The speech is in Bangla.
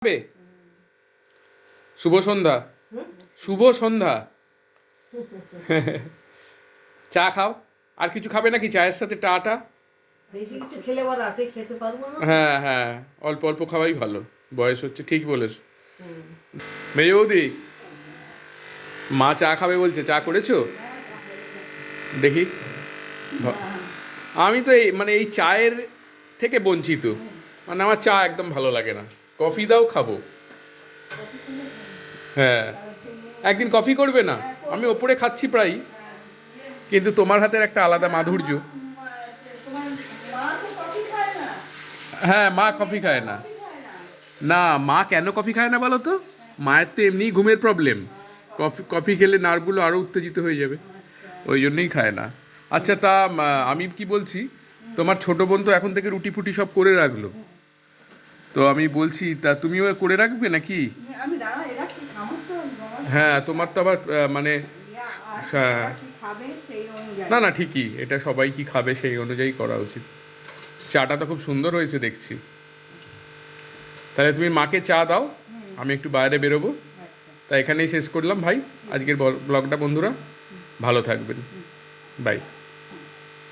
খাবে? শুভ সন্ধ্যা। শুভ সন্ধ্যা। চা খাও। আর কিছু খাবে নাকি চায়ের সাথে? টাটা। বেশি কিছু খেলে আবার রাতে খেতে পারবো না। হ্যাঁ হ্যাঁ, অল্প অল্প খাওয়াই ভালো, বয়স হচ্ছে। ঠিক বলেছ। মেয়ে বৌদি, মা চা খাবে বলছে, চা করেছো? দেখি। আমি তো এই চায়ের থেকে বঞ্চিত। মানে আমার চা একদম ভালো লাগে না। কফি দাও, খাবো। হ্যাঁ, একদিন কফি করবে না? আমি ওপরে খাচ্ছি প্রায়, কিন্তু তোমার হাতের একটা আলাদা মাধুর্য। হ্যাঁ, মা কফি খায় না। না, মা কেন কফি খায় না বলো তো? মায়ের তো এমনিই ঘুমের প্রবলেম। কফি কফি খেলে নার্ভগুলো আরও উত্তেজিত হয়ে যাবে, ওই জন্যই খায় না। আচ্ছা, তা আমি কি বলছি, তোমার ছোট বোন তো এখন থেকে রুটি ফুটি সব করে রাখলো, তো আমি বলছি তা তুমিও করে রাখবে নাকি? হ্যাঁ, তোমার তো আবার মানে হ্যাঁ। না না, ঠিকই, এটা সবাই কি খাবে সেই অনুযায়ী করা উচিত। চাটা তো খুব সুন্দর হয়েছে দেখছি। তাহলে তুমি মাকে চা দাও, আমি একটু বাইরে বেরোবো। তা এখানেই শেষ করলাম ভাই আজকের ব্লগটা। বন্ধুরা ভালো থাকবেন, বাই।